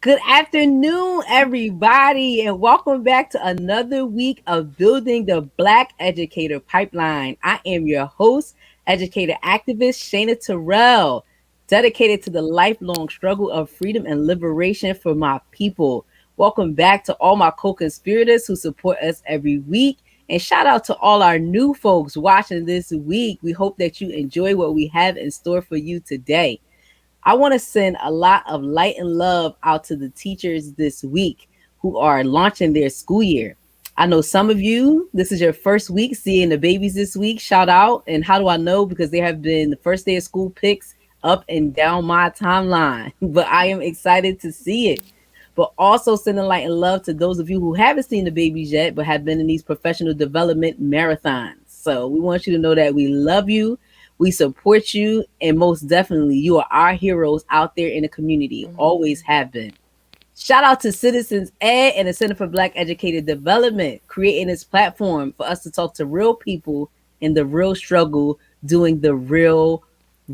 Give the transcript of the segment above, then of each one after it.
Good afternoon, everybody, and welcome back to another week of Building the Black Educator Pipeline. I am your host, educator activist Shayna Terrell, dedicated to the lifelong struggle of freedom and liberation for my people. Welcome back to all my co-conspirators who support us every week. And shout out to all our new folks watching this week. We hope that you enjoy what we have in store for you today. I want to send a lot of light and love out to the teachers this week who are launching their school year. I know some of you, this is your first week seeing the babies this week. Shout out. And how do I know? Because there have been the first day of school pics up and down my timeline. But I am excited to see it. But also sending light and love to those of you who haven't seen the babies yet, but have been in these professional development marathons. So we want you to know that we love you. We support you, and most definitely, you are our heroes out there in the community. Always have been. Shout out to Citizens Ed and the Center for Black Educator Development, creating this platform for us to talk to real people in the real struggle, doing the real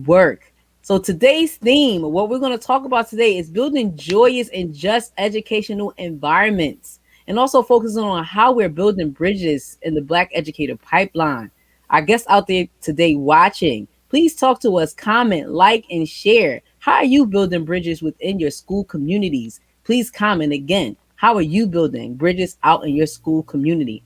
work. So today's theme, what we're going to talk about today, is building joyous and just educational environments, and also focusing on how we're building bridges in the Black Educator Pipeline. Our guests out there today watching, please talk to us, comment, like, and share. How are you building bridges within your school communities? Please comment again. How are you building bridges out in your school community?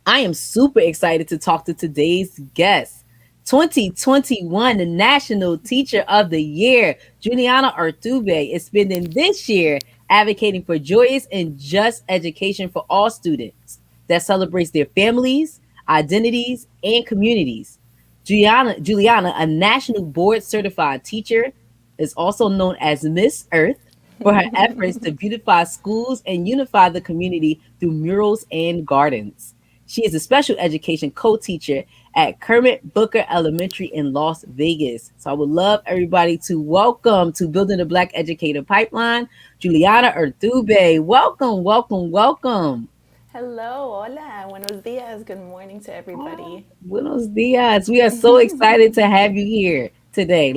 I am super excited to talk to today's guest. 2021, the National Teacher of the Year, Juliana Urtubey, is spending this year advocating for joyous and just education for all students that celebrates their families, identities, and communities. Juliana, a national board certified teacher, is also known as Miss Earth for her efforts to beautify schools and unify the community through murals and gardens. She is a special education co-teacher at Kermit Booker Elementary in Las Vegas. So I would love everybody to welcome to Building the Black Educator Pipeline, Juliana Urtubey. Welcome, welcome, welcome. Hello, hola, buenos dias. Good morning to everybody. Buenos dias. We are so excited to have you here today.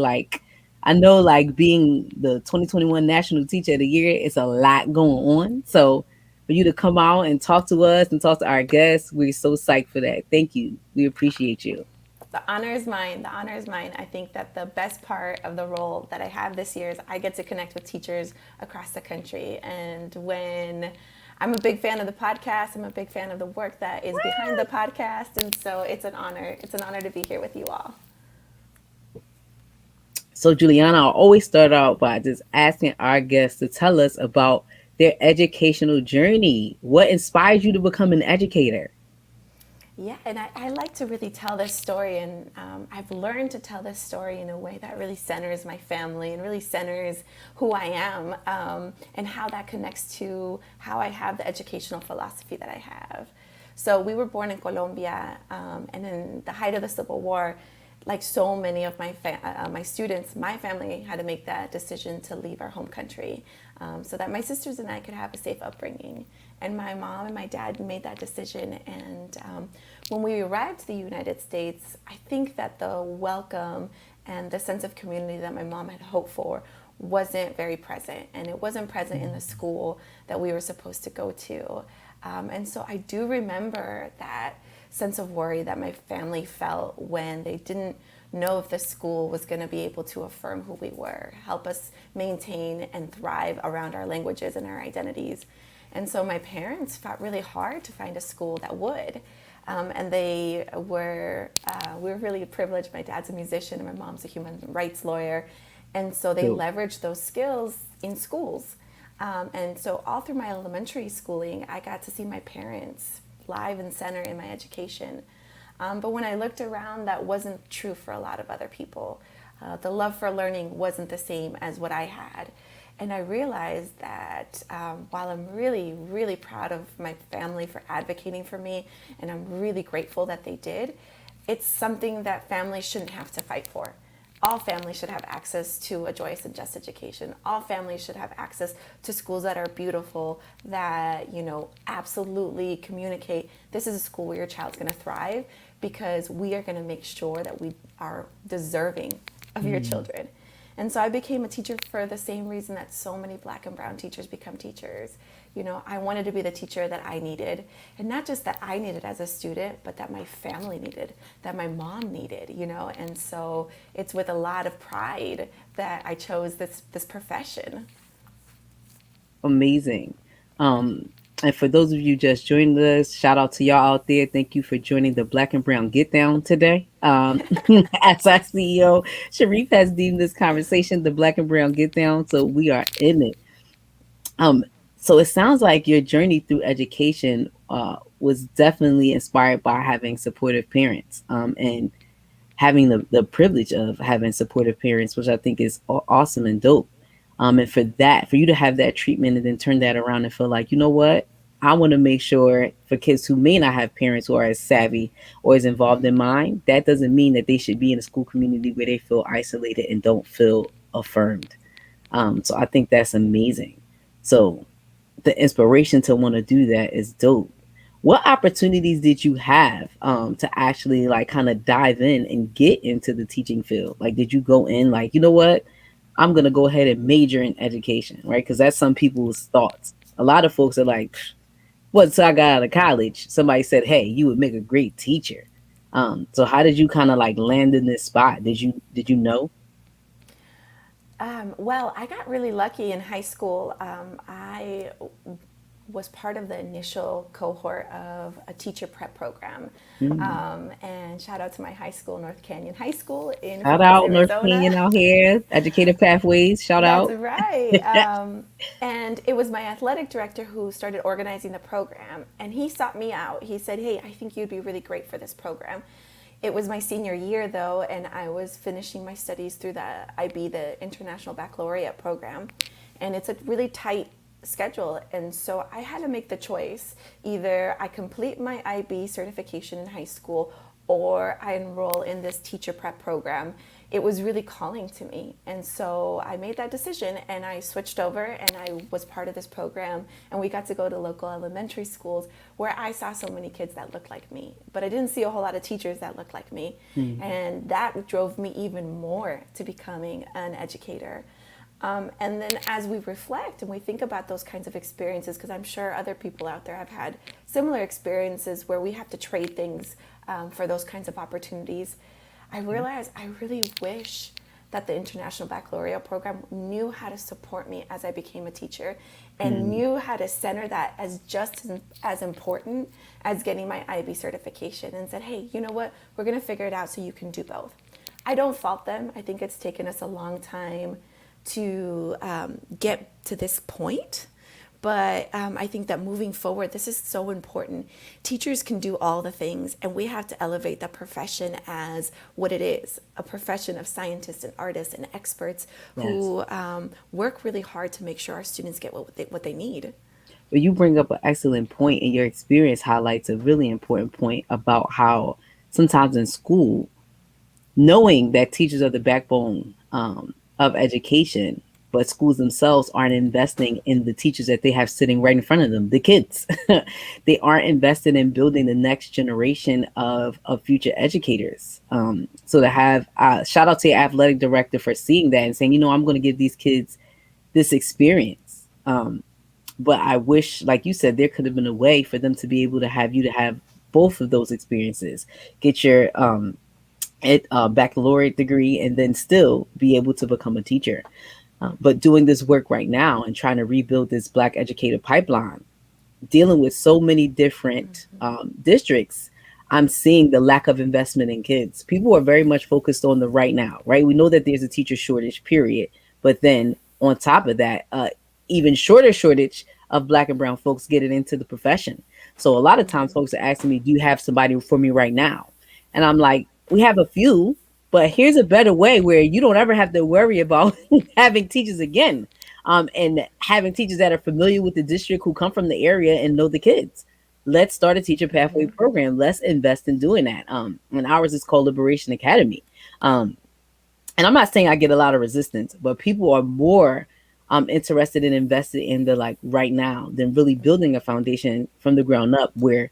I know, being the 2021 National Teacher of the Year, it's a lot going on. So, for you to come out and talk to us and talk to our guests, we're so psyched for that. Thank you. We appreciate you. The honor is mine. The honor is mine. I think that the best part of the role that I have this year is I get to connect with teachers across the country. And when I'm a big fan of the podcast, I'm a big fan of the work that is behind the podcast. And so it's an honor. It's an honor to be here with you all. So, Juliana, I'll always start out by just asking our guests to tell us about their educational journey. What inspired you to become an educator? Yeah, and I like to really tell this story, and I've learned to tell this story in a way that really centers my family and really centers who I am, and how that connects to how I have the educational philosophy that I have. So we were born in Colombia, and in the height of the Civil War, like so many of my students, my family had to make that decision to leave our home country, so that my sisters and I could have a safe upbringing. And my mom and my dad made that decision. And when we arrived to the United States, I think that the welcome and the sense of community that my mom had hoped for wasn't very present. And it wasn't present in the school that we were supposed to go to. And so I do remember that sense of worry that my family felt when they didn't know if the school was going to be able to affirm who we were, help us maintain and thrive around our languages and our identities. And so my parents fought really hard to find a school that would. And we were really privileged. My dad's a musician and my mom's a human rights lawyer. And so they leveraged those skills in schools. And so all through my elementary schooling, I got to see my parents live and center in my education. But when I looked around, that wasn't true for a lot of other people. The love for learning wasn't the same as what I had. And I realized that while I'm really, really proud of my family for advocating for me, and I'm really grateful that they did, it's something that families shouldn't have to fight for. All families should have access to a joyous and just education. All families should have access to schools that are beautiful, that, absolutely communicate, this is a school where your child's going to thrive, because we are going to make sure that we are deserving of your children. And so I became a teacher for the same reason that so many black and brown teachers become teachers. You know, I wanted to be the teacher that I needed, and not just that I needed as a student, but that my family needed, that my mom needed, you know. And so it's with a lot of pride that I chose this profession. Amazing. And for those of you just joining us, shout out to y'all out there. Thank you for joining the Black and Brown Get Down today. As our CEO, Sharif has deemed this conversation the Black and Brown Get Down, so we are in it. Um, so it sounds like your journey through education was definitely inspired by having supportive parents, and having the privilege of having supportive parents, which I think is awesome and dope. And for that, for you to have that treatment and then turn that around and feel like, you know what, I want to make sure for kids who may not have parents who are as savvy or as involved in mine, that doesn't mean that they should be in a school community where they feel isolated and don't feel affirmed. So I think that's amazing. So the inspiration to want to do that is dope. What opportunities did you have to actually like kind of dive in and get into the teaching field? Like, did you go in like, you know what, I'm gonna go ahead and major in education, right? Because that's some people's thoughts. A lot of folks are like, once I got out of college, somebody said, hey, you would make a great teacher. So how did you kind of like land in this spot? Did you know? Well, I got really lucky in high school. I was part of the initial cohort of a teacher prep program. Mm. And shout out to my high school, North Canyon High School in Shout Phoenix, out North Arizona. Canyon out here, educated pathways. Shout That's out. right. And it was my athletic director who started organizing the program. And he sought me out. He said, hey, I think you'd be really great for this program. It was my senior year, though, and I was finishing my studies through the IB, the International Baccalaureate program. And it's a really tight schedule. And so I had to make the choice. Either I complete my IB certification in high school or I enroll in this teacher prep program. It was really calling to me. And so I made that decision and I switched over and I was part of this program. And we got to go to local elementary schools where I saw so many kids that looked like me. But I didn't see a whole lot of teachers that looked like me. Mm. And that drove me even more to becoming an educator. And then as we reflect and we think about those kinds of experiences, because I'm sure other people out there have had similar experiences where we have to trade things for those kinds of opportunities, I realized I really wish that the International Baccalaureate program knew how to support me as I became a teacher and Mm. knew how to center that as just as important as getting my IB certification and said, hey, you know what? We're going to figure it out so you can do both. I don't fault them. I think it's taken us a long time to get to this point. But I think that moving forward, this is so important. Teachers can do all the things, and we have to elevate the profession as what it is, a profession of scientists and artists and experts Yes. who work really hard to make sure our students get what they need. But you bring up an excellent point, and your experience highlights a really important point about how sometimes in school, knowing that teachers are the backbone of education, but schools themselves aren't investing in the teachers that they have sitting right in front of them, the kids. They aren't invested in building the next generation of future educators. So to have, shout out to your athletic director for seeing that and saying, you know, I'm going to give these kids this experience. But I wish, like you said, there could have been a way for them to be able to have you to have both of those experiences, get your baccalaureate degree, and then still be able to become a teacher. But doing this work right now and trying to rebuild this Black educator pipeline, dealing with so many different districts, I'm seeing the lack of investment in kids. People are very much focused on the right now, right? We know that there's a teacher shortage, period. But then on top of that, even shorter shortage of Black and brown folks getting into the profession. So a lot of times folks are asking me, do you have somebody for me right now? And I'm like, we have a few, but here's a better way where you don't ever have to worry about having teachers again, and having teachers that are familiar with the district who come from the area and know the kids. Let's start a teacher pathway program. Let's invest in doing that. And ours is called Liberation Academy. Um, and I'm not saying I get a lot of resistance, but people are more interested in invested in the like right now than really building a foundation from the ground up where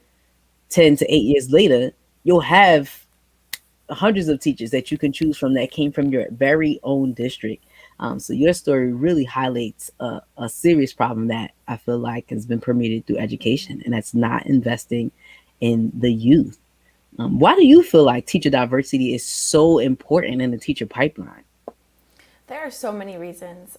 10 to 8 years later, you'll have hundreds of teachers that you can choose from that came from your very own district. So your story really highlights a serious problem that I feel like has been permeated through education, and that's not investing in the youth. Why do you feel like teacher diversity is so important in the teacher pipeline? There are so many reasons.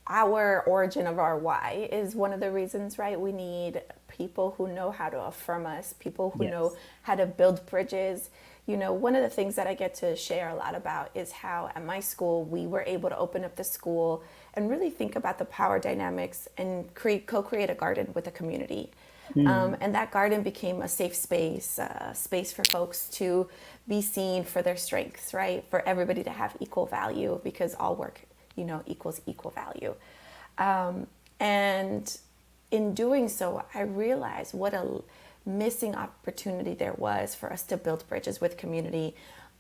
Our origin of our why is one of the reasons, right? We need people who know how to affirm us, people who know Yes. how to build bridges. One of the things that I get to share a lot about is how at my school we were able to open up the school and really think about the power dynamics and co-create a garden with the community. Hmm. And that garden became a safe space, space for folks to be seen for their strengths, right? For everybody to have equal value because all work, equals equal value. And in doing so, I realized what a missing opportunity there was for us to build bridges with community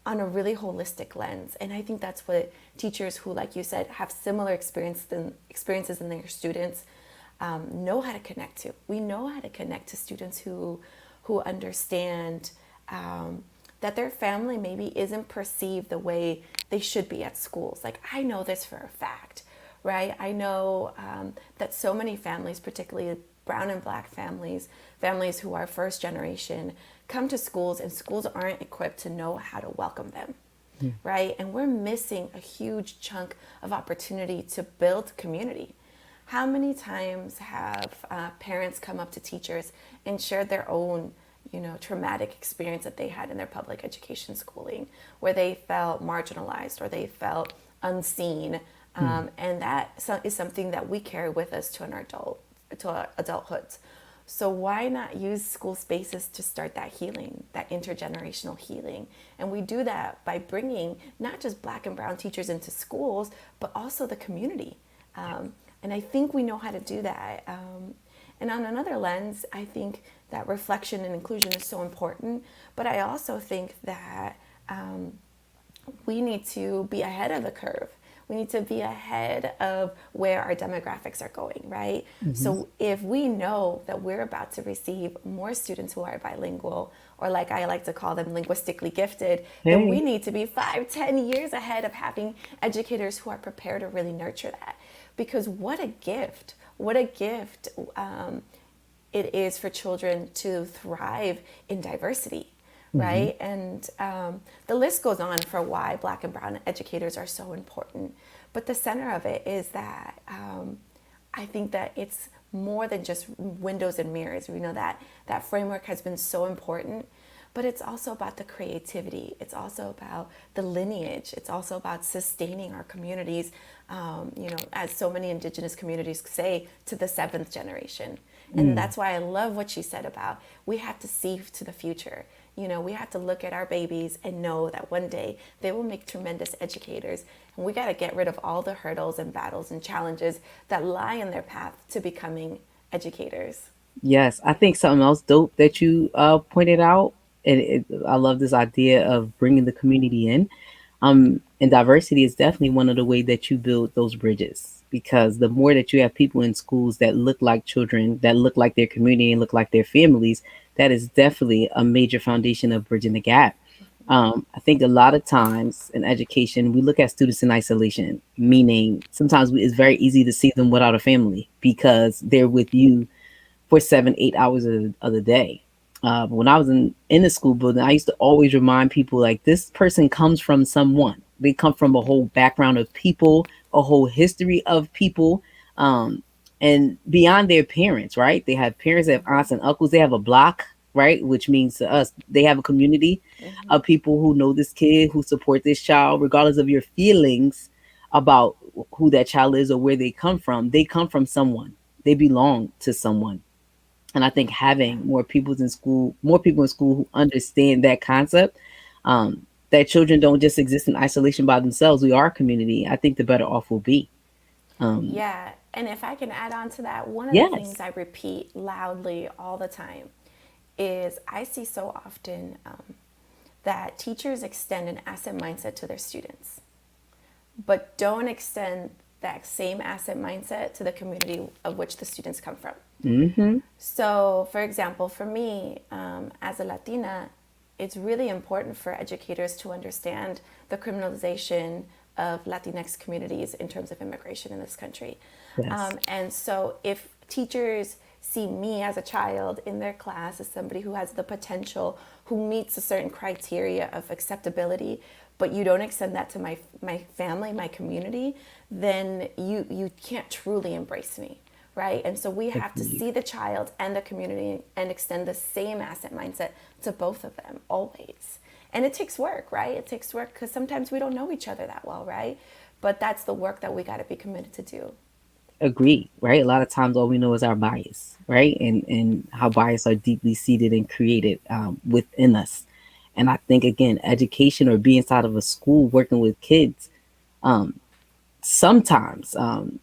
on a really holistic lens. And I think that's what teachers who, like you said, have similar experiences than their students know how to connect to. We know how to connect to students who understand that their family maybe isn't perceived the way they should be at schools. Like, I know this for a fact, right? I know that so many families, particularly brown and black families, families who are first generation, come to schools and schools aren't equipped to know how to welcome them, right? And we're missing a huge chunk of opportunity to build community. How many times have parents come up to teachers and shared their own, traumatic experience that they had in their public education schooling, where they felt marginalized or they felt unseen, and that is something that we carry with us to our adulthood. So why not use school spaces to start that healing, that intergenerational healing? And we do that by bringing not just black and brown teachers into schools, but also the community. And I think we know how to do that. And on another lens, I think that reflection and inclusion is so important. But I also think that we need to be ahead of the curve. We need to be ahead of where our demographics are going, right? Hmm. So if we know that we're about to receive more students who are bilingual, or like I like to call them linguistically gifted, then we Hey. need to be 5, 10 years ahead of having educators who are prepared to really nurture that. Because what a gift it is for children to thrive in diversity, Hmm. right? And the list goes on for why black and brown educators are so important. But the center of it is that I think that it's more than just windows and mirrors. We know that that framework has been so important, but it's also about the creativity. It's also about the lineage. It's also about sustaining our communities, as so many indigenous communities say, to the seventh generation. And Mm. that's why I love what she said about we have to see to the future. We have to look at our babies and know that one day they will make tremendous educators. And we got to get rid of all the hurdles and battles and challenges that lie in their path to becoming educators. Yes, I think something else dope that you pointed out, and I love this idea of bringing the community in. And diversity is definitely one of the ways that you build those bridges, because the more that you have people in schools that look like children, that look like their community and look like their families, that is definitely a major foundation of bridging the gap. I think a lot of times in education, we look at students in isolation, meaning sometimes it's very easy to see them without a family because they're with you for 7, 8 hours of the day. When I was in the school building, I used to always remind people like this person comes from someone. They come from a whole background of people, a whole history of people, um, and beyond their parents, right? They have parents, they have aunts and uncles, they have a block, right? Which means to us, they have a community of people who know this kid, who support this child, regardless of your feelings about who that child is or where they come from. They come from someone. They belong to someone. And I think Yeah. having more people in school who understand that concept, that children don't just exist in isolation by themselves. We are a community. I think the better off we'll be. Um, Yeah. And if I can add on to that, one of the things yes. I repeat loudly all the time is I see so often that teachers extend an asset mindset to their students, but don't extend that same asset mindset to the community of which the students come from. Mm-hmm. So, for example, for me, as a Latina, it's really important for educators to understand the criminalization of Latinx communities in terms of immigration in this country. Yes. And so if teachers see me as a child in their class as somebody who has the potential, who meets a certain criteria of acceptability, but you don't extend that to my family, my community, then you can't truly embrace me, right? And so we have to Agreed. see the child and the community and extend the same asset mindset to both of them always. And it takes work, right? It takes work because sometimes we don't know each other that well, right? But that's the work that we got to be committed to do. Agree, right? A lot of times all we know is our bias, right? And how bias are deeply seated and created within us. And I think again, education or being inside of a school working with kids, sometimes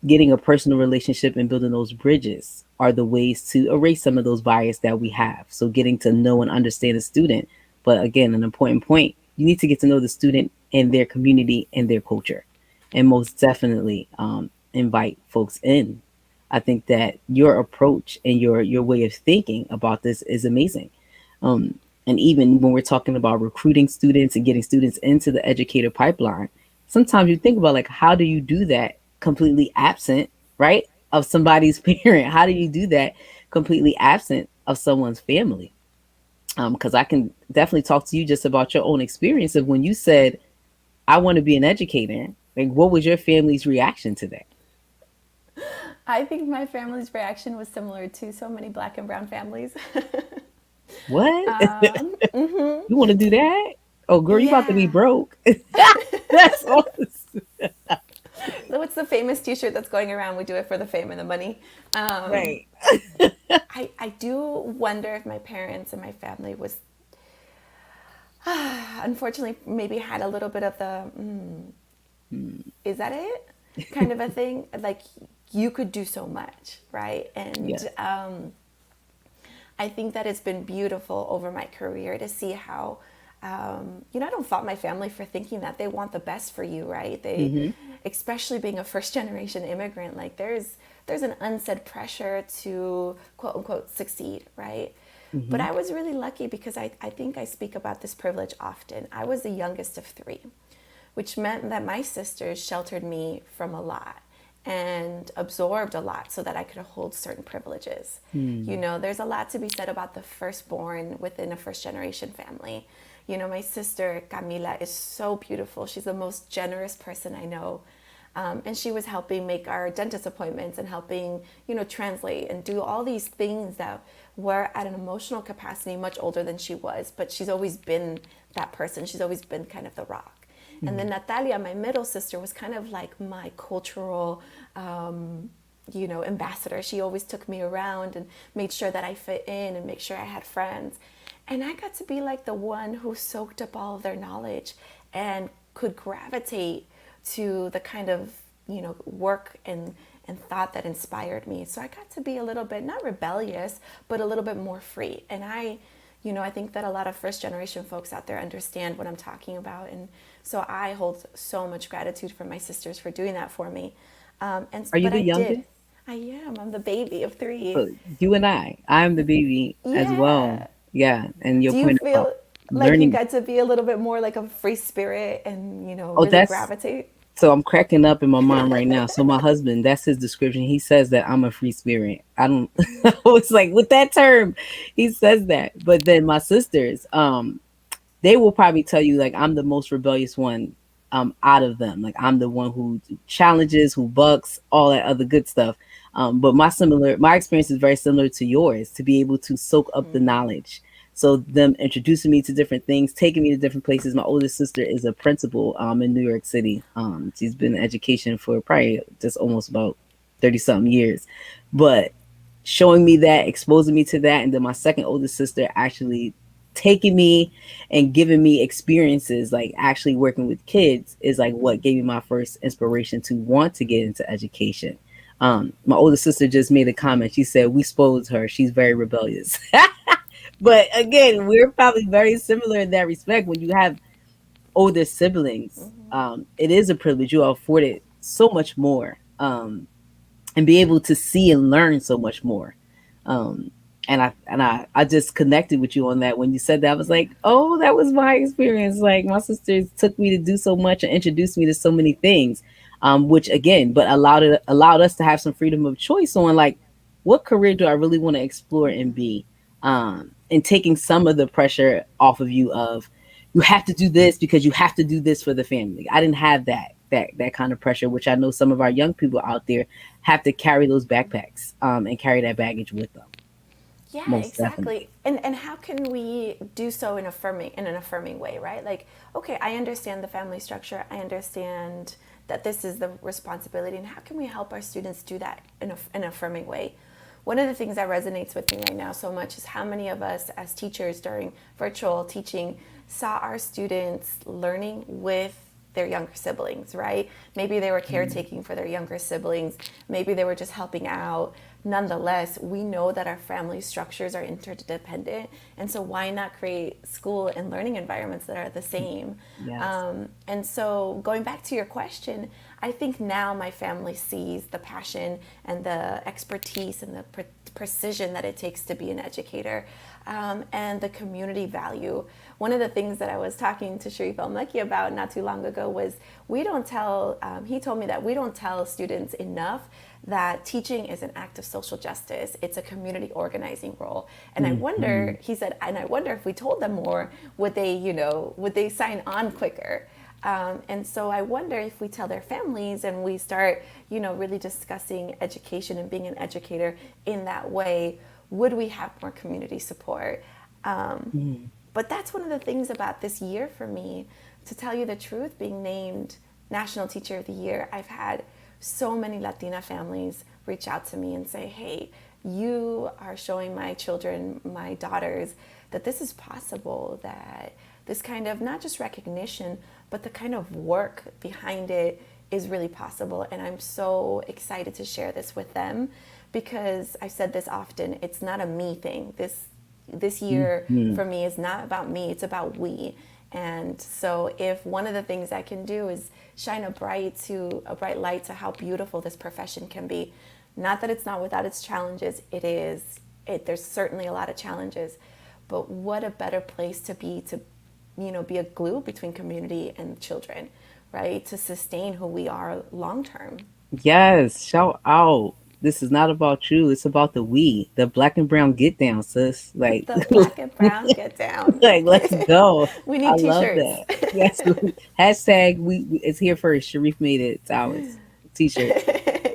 getting a personal relationship and building those bridges are the ways to erase some of those bias that we have. So getting to know and understand a student. But again, an important point, you need to get to know the student and their community and their culture. And most definitely invite folks in. I think that your approach and your way of thinking about this is amazing. And even when we're talking about recruiting students and getting students into the educator pipeline, sometimes you think about like how do you do that completely absent, right, of somebody's parent? How do you do that completely absent of someone's family? Because I can definitely talk to you just about your own experience of when you said, I want to be an educator. Like, what was your family's reaction to that? I think my family's reaction was similar to so many black and brown families. What? You want to do that? Oh, girl, you about to be Yeah. broke. That's all. What's the famous T-shirt that's going around? We do it for the fame and the money. Right. I do wonder if my parents and my family was, unfortunately, maybe had a little bit of the, is that it? Kind of a thing. Like, you could do so much, right? And Yes. I think that it's been beautiful over my career to see how, I don't fault my family for thinking that they want the best for you, right? They, Mm-hmm. especially being a first generation immigrant, like there's an unsaid pressure to quote unquote succeed, right? But Mm-hmm. I was really lucky because I think I speak about this privilege often. I was the youngest of three, which meant that my sisters sheltered me from a lot and absorbed a lot so that I could hold certain privileges. Mm. There's a lot to be said about the firstborn within a first generation family. My sister Camila is so beautiful. She's the most generous person I know. And she was helping make our dentist appointments and helping, translate and do all these things that were at an emotional capacity much older than she was. But she's always been that person. She's always been kind of the rock. And then Mm. Natalia, my middle sister, was kind of like my cultural, ambassador. She always took me around and made sure that I fit in and make sure I had friends. And I got to be like the one who soaked up all of their knowledge and could gravitate to the kind of, work and thought that inspired me. So I got to be a little bit, not rebellious, but a little bit more free. And I think that a lot of first generation folks out there understand what I'm talking about. And so I hold so much gratitude for my sisters for doing that for me. Are you But the I did. youngest? I am. I'm the baby of three. So you and I'm the baby as well. Yeah. Yeah. And your Do you point about feel like you learning. got to be a little bit more like a free spirit and, Oh, really that's gravitate? so I'm cracking up in my mind right now. So my husband, that's his description. He says that I'm a free spirit. I don't it's like with that term, he says that. But then my sisters, they will probably tell you like I'm the most rebellious one out of them. Like I'm the one who challenges, who bucks, all that other good stuff. But my experience is very similar to yours to be able to soak up the knowledge. So them introducing me to different things, taking me to different places. My oldest sister is a principal in New York City. She's been in education for probably just almost about 30 something years. But showing me that, exposing me to that, and then my second oldest sister actually taking me and giving me experiences like actually working with kids is like what gave me my first inspiration to want to get into education. My older sister just made a comment. She said, we spoiled her. She's very rebellious. But again, we're probably very similar in that respect. When you have older siblings, it is a privilege. You are afforded so much more and be able to see and learn so much more. Um, And I just connected with you on that when you said that. I was like, oh, that was my experience. Like my sisters took me to do so much and introduced me to so many things, which again, but allowed us to have some freedom of choice on like what career do I really want to explore and be, and taking some of the pressure off of you of you have to do this because you have to do this for the family. I didn't have that kind of pressure, which I know some of our young people out there have to carry those backpacks, and carry that baggage with them. Yeah, Most exactly. definitely. And how can we do so in an affirming way, right? Like, okay, I understand the family structure. I understand that this is the responsibility, and how can we help our students do that in an affirming way? One of the things that resonates with me right now so much is how many of us as teachers during virtual teaching saw our students learning with their younger siblings, right? Maybe they were caretaking for their younger siblings, maybe they were just helping out. Nonetheless, we know that our family structures are interdependent, and so why not create school and learning environments that are the same? Yes. And so, going back to your question, I think now my family sees the passion and the expertise and the precision that it takes to be an educator, and the community value. One of the things that I was talking to Sharif El-Mekki about not too long ago was we don't tell, he told me that we don't tell students enough that teaching is an act of social justice. It's a community organizing role. And I Hmm. wonder, he said, and I wonder if we told them more, would they sign on quicker? And so I wonder if we tell their families and we start, really discussing education and being an educator in that way, would we have more community support? Hmm. But that's one of the things about this year for me, to tell you the truth, being named National Teacher of the Year. I've had so many Latina families reach out to me and say, hey, you are showing my children, my daughters, that this is possible, that this kind of not just recognition, but the kind of work behind it is really possible. And I'm so excited to share this with them because I've said this often, it's not a me thing. This year Hmm. for me is not about me, it's about we. And so if one of the things I can do is shine a bright light to how beautiful this profession can be, not that it's not without its challenges, it is. There's certainly a lot of challenges, but what a better place to be, to be a glue between community and children, right? To sustain who we are long term. Yes. Shout out. This is not about you. It's about the we, the black and brown get down, sis. Like, The black and brown get down. like, let's go. We I need love t-shirts. that. Yes. Hashtag it's here first. Sharif made it. It's ours. T-shirt.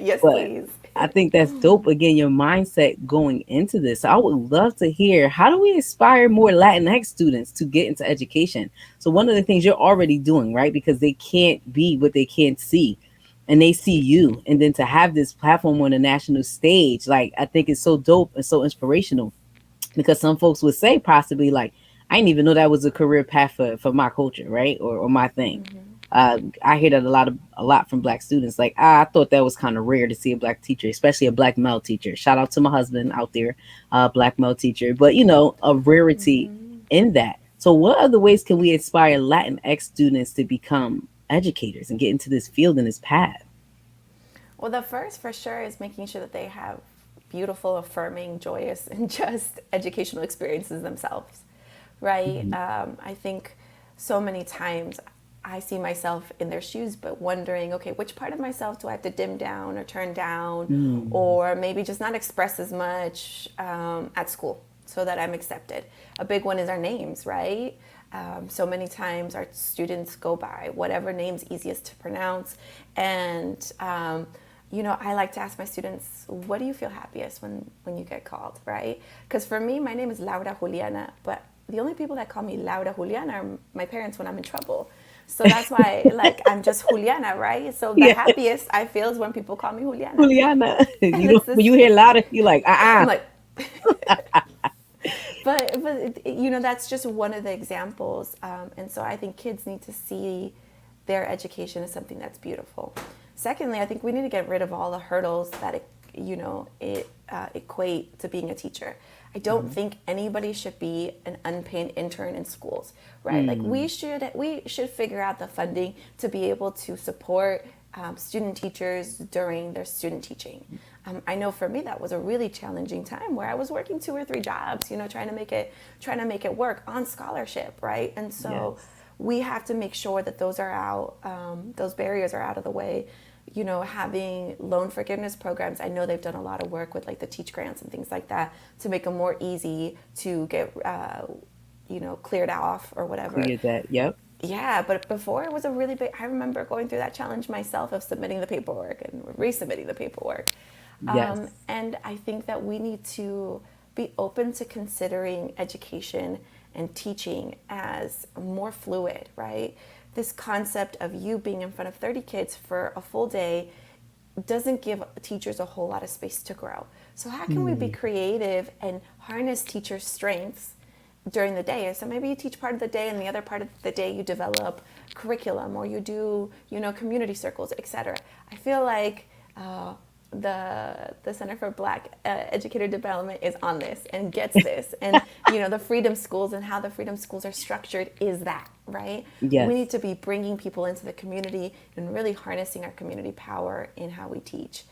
Yes, But please. I think that's dope. Again, your mindset going into this. I would love to hear how do we inspire more Latinx students to get into education? So one of the things you're already doing, right? Because they can't be what they can't see. And they see you. And then to have this platform on the national stage, like I think it's so dope and so inspirational because some folks would say possibly like I didn't even know that was a career path for my culture, right, or my thing. I hear that a lot from black students like I thought that was kind of rare to see a black teacher, especially a black male teacher. Shout out to my husband out there, black male teacher, but a rarity in that. So what other ways can we inspire Latinx students to become educators and get into this field and this path? Well, the first for sure is making sure that they have beautiful, affirming, joyous, and just educational experiences themselves, right? Mhm. I think so many times I see myself in their shoes, but wondering, okay, which part of myself do I have to dim down or turn down, Mm. or maybe just not express as much at school so that I'm accepted? A big one is our names, right? So many times our students go by whatever name's easiest to pronounce. And, I like to ask my students, what do you feel happiest when you get called, right? Because for me, my name is Laura Juliana, but the only people that call me Laura Juliana are my parents when I'm in trouble. So that's why, like, I'm just Juliana, right? So the Yeah. happiest I feel is when people call me Juliana. Juliana. And You know it's when this, you hear louder you're like I'm uh-uh. like, but that's just one of the examples, and so I think kids need to see their education as something that's beautiful. Secondly, I think we need to get rid of all the hurdles that equate to being a teacher. I don't Mhm. think anybody should be an unpaid intern in schools, right? Like Mm. we should figure out the funding to be able to support student teachers during their student teaching. I know for me that was a really challenging time where I was working 2 or 3 jobs, trying to make it work on scholarship, right? And so Yes. we have to make sure that those are out, those barriers are out of the way. Having loan forgiveness programs, I know they've done a lot of work with like the teach grants and things like that to make them more easy to get, cleared off or whatever. Clear that. Yep. Yeah, but before it was a really big. I remember going through that challenge myself of submitting the paperwork and resubmitting the paperwork. Yes. And I think that we need to be open to considering education and teaching as more fluid, right? This concept of you being in front of 30 kids for a full day doesn't give teachers a whole lot of space to grow. So, how can we be Mm. creative and harness teachers' strengths during the day? So maybe you teach part of the day, and the other part of the day you develop curriculum, or you do, community circles, etc. I feel like the Center for Black Educator Development is on this and gets this, and the freedom schools and how the freedom schools are structured is that, right? We need Yes. to be bringing people into the community and really harnessing our community power in how we teach.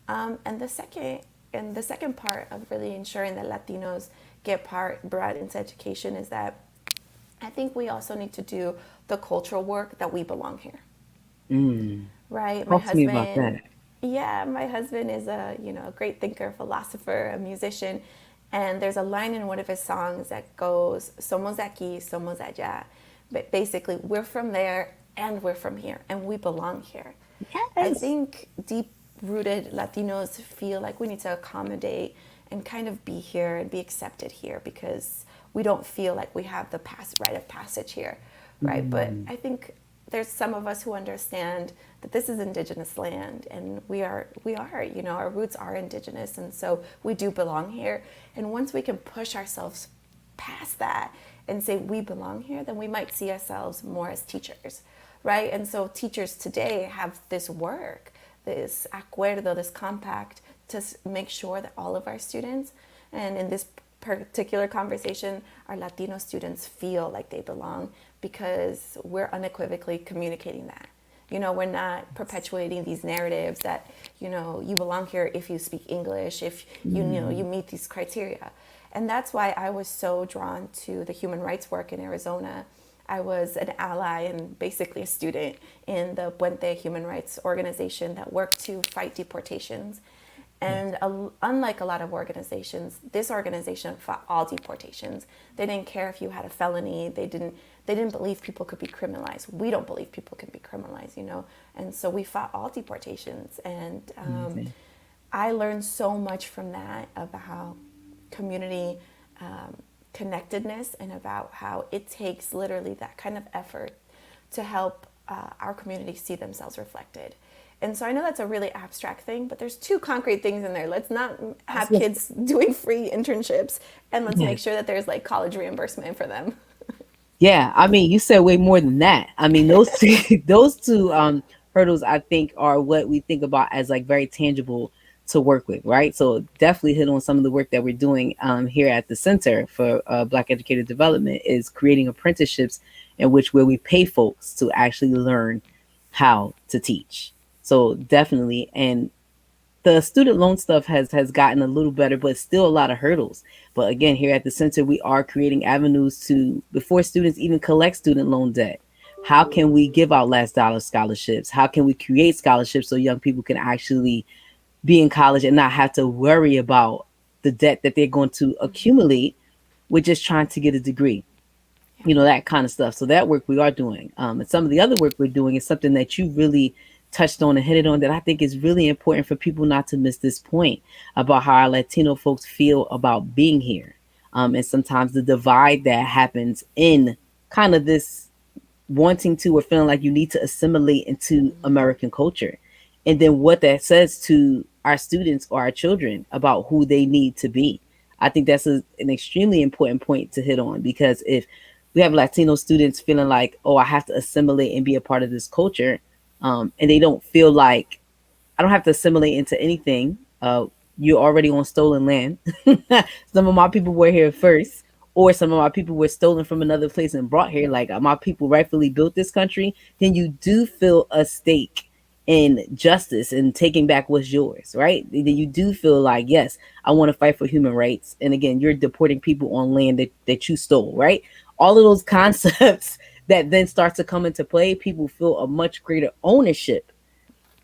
And the second part of really ensuring that Latinos get brought into education is that I think we also need to do the cultural work that we belong here, Mm. right? My Talk to me about husband, that. yeah, my husband is a great thinker, philosopher, a musician, and there's a line in one of his songs that goes, "Somos de aquí, somos de allá," but basically we're from there and we're from here and we belong here. I Yes. think deep rooted Latinos feel like we need to accommodate and kind of be here and be accepted here because we don't feel like we have the rite of passage here, right? But Mm. I think there's some of us who understand that this is indigenous land and we are, our roots are indigenous, and so we do belong here. And once we can push ourselves past that and say we belong here, then we might see ourselves more as teachers, right? And so teachers today have this work, this acuerdo, this compact to make sure that all of our students, and in this particular conversation, our Latino students feel like they belong because we're unequivocally communicating that. We're not perpetuating these narratives that, you belong here if you speak English, if you Mm. meet these criteria. And that's why I was so drawn to the human rights work in Arizona. I was an ally and basically a student in the Puente Human Rights Organization that worked to fight deportations. Yes. And unlike a lot of organizations, this organization fought all deportations. They didn't care if you had a felony. They didn't believe people could be criminalized. We don't believe people can be criminalized. And so we fought all deportations. And Amazing. I learned so much from that about community connectedness and about how it takes literally that kind of effort to help our community see themselves reflected. And so I know that's a really abstract thing, but there's two concrete things in there. Let's not have kids doing free internships, and let's make Yes. sure that there's like college reimbursement for them. Yeah, I mean, you said way more than that. I mean, those two, those two hurdles, I think, are what we think about as like very tangible to work with, right? So definitely hit on some of the work that we're doing here at the Center for Black Educator Development is creating apprenticeships in which where we pay folks to actually learn how to teach. So definitely, and the student loan stuff has gotten a little better, but still a lot of hurdles. But again, here at the center, we are creating avenues to before students even collect student loan debt. How can we give out last dollar scholarships? How can we create scholarships so young people can actually be in college and not have to worry about the debt that they're going to accumulate with just trying to get a degree? Yeah. That kind of stuff. So that work we are doing. And some of the other work we're doing is something that you really touched on and hit it on that I think is really important for people not to miss this point about how our Latino folks feel about being here. And sometimes the divide that happens in kind of this wanting to or feeling like you need to assimilate into American culture. And then what that says to our students or our children about who they need to be. I think that's an extremely important point to hit on because if we have Latino students feeling like, oh, I have to assimilate and be a part of this culture, and they don't feel like I don't have to assimilate into anything. You're already on stolen land. Some of my people were here first, or some of my people were stolen from another place and brought here. Like my people rightfully built this country. Then you do feel a stake in justice and taking back what's yours, right? That you do feel like, yes, I want to fight for human rights. And again, you're deporting people on land that you stole, right? All of those concepts that then start to come into play, people feel a much greater ownership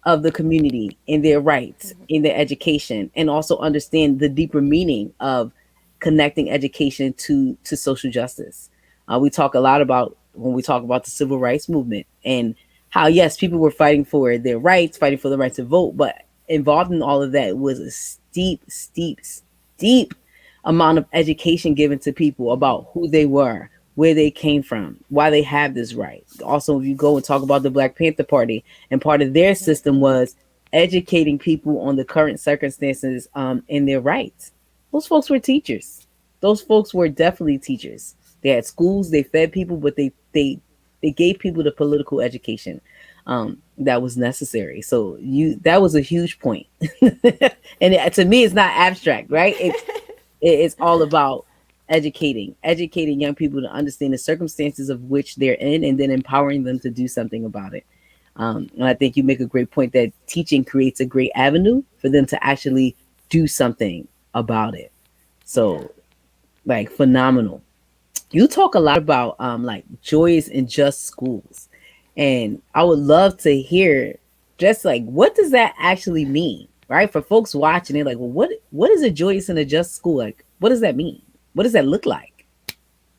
of the community in their rights, in their education, and also understand the deeper meaning of connecting education to social justice. We talk a lot about when we talk about the civil rights movement and how yes, people were fighting for their rights, fighting for the right to vote, but involved in all of that was a steep amount of education given to people about who they were, where they came from, why they have this right. Also, if you go and talk about the Black Panther Party, and part of their system was educating people on the current circumstances and their rights. Those folks were teachers. Those folks were definitely teachers. They had schools, they fed people, but they gave people the political education that was necessary. So you that was a huge point, and to me, it's not abstract, right? It's all about educating young people to understand the circumstances of which they're in, and then empowering them to do something about it. And I think you make a great point that teaching creates a great avenue for them to actually do something about it. Yeah. So, like, phenomenal. You talk a lot about like joyous and just schools, and I would love to hear just like what does that actually mean, right? For folks watching, they're like, well, what is a joyous and a just school? Like, what does that mean? What does that look like?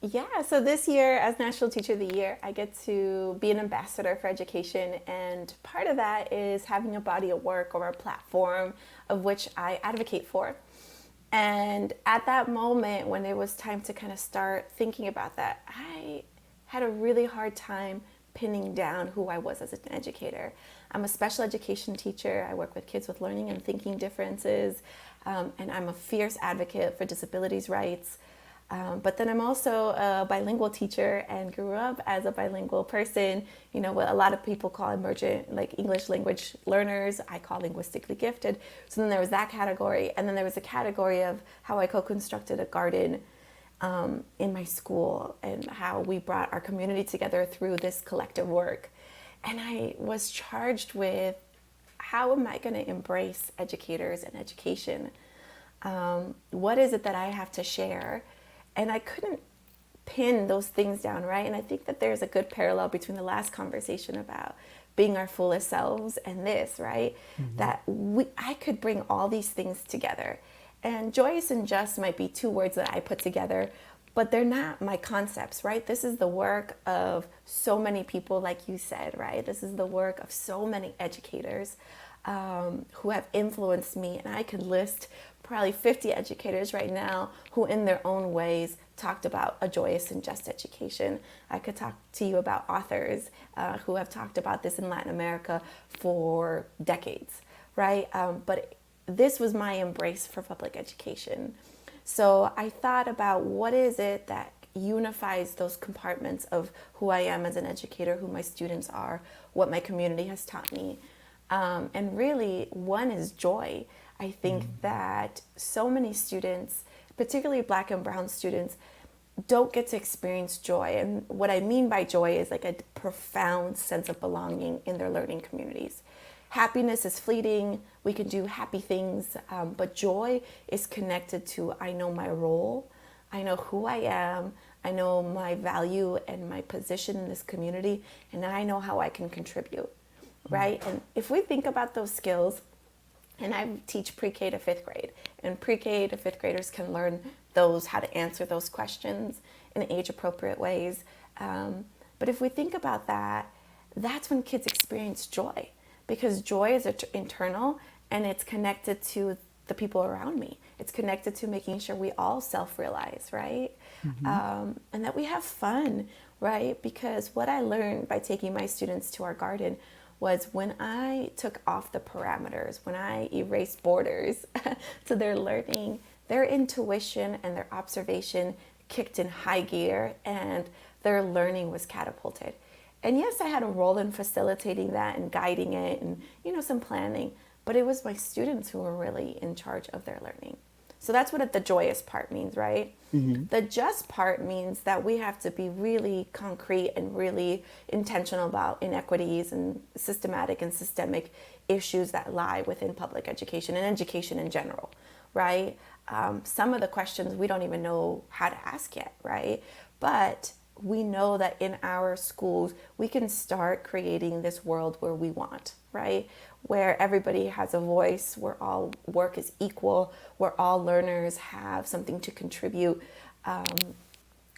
Yeah, so this year, as National Teacher of the Year, I get to be an ambassador for education. And part of that is having a body of work or a platform of which I advocate for. And at that moment, when it was time to kind of start thinking about that, I had a really hard time pinning down who I was as an educator. I'm a special education teacher. I work with kids with learning and thinking differences, and I'm a fierce advocate for disabilities rights. But then I'm also a bilingual teacher and grew up as a bilingual person. You know, what a lot of people call emergent, like English language learners, I call linguistically gifted. So then there was that category. And then there was a category of how I co-constructed a garden in my school and how we brought our community together through this collective work. And I was charged with how am I going to embrace educators and education? What is it that I have to share? And I couldn't pin those things down, right? And I think that there's a good parallel between the last conversation about being our fullest selves and this, right? That I could bring all these things together. And joyous and just might be two words that I put together, but they're not my concepts, right? This is the work of so many people, like you said, right? This is the work of so many educators who have influenced me. And I could list probably 50 educators right now who in their own ways talked about a joyous and just education. I could talk to you about authors who have talked about this in Latin America for decades, right? But this was my embrace for public education. So I thought about what is it that unifies those compartments of who I am as an educator, who my students are, what my community has taught me. And really, one is joy. I think that so many students, particularly Black and Brown students, don't get to experience joy. And what I mean by joy is like a profound sense of belonging in their learning communities. Happiness is fleeting. We can do happy things, but joy is connected to I know my role, I know who I am, I know my value and my position in this community, and I know how I can contribute, right? And if we think about those skills, and I teach pre-K to fifth grade, and pre-K to fifth graders can learn those, how to answer those questions in age-appropriate ways. But if we think about that, that's when kids experience joy, because joy is internal and it's connected to the people around me. It's connected to making sure we all self-realize, right? And that we have fun, right? Because what I learned by taking my students to our garden was when I took off the parameters, when I erased borders to their learning, their intuition and their observation kicked in high gear and their learning was catapulted. And yes, I had a role in facilitating that and guiding it and, some planning, but it was my students who were really in charge of their learning. So that's what the joyous part means, right? Mm-hmm. The just part means that we have to be really concrete and really intentional about inequities and systematic and systemic issues that lie within public education and education in general, right? Some of the questions we don't even know how to ask yet, right? But we know that in our schools, we can start creating this world where we want, right? Where everybody has a voice, where all work is equal, where all learners have something to contribute,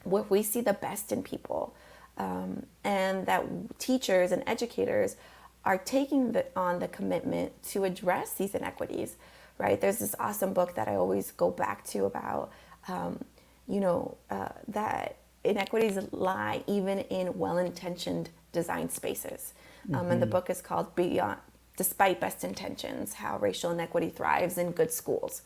where we see the best in people, and that teachers and educators are taking on the commitment to address these inequities, right? There's this awesome book that I always go back to about, that inequities lie even in well-intentioned design spaces. And the Mm-hmm. book is called Beyond, Despite Best Intentions, How Racial Inequity Thrives in Good Schools,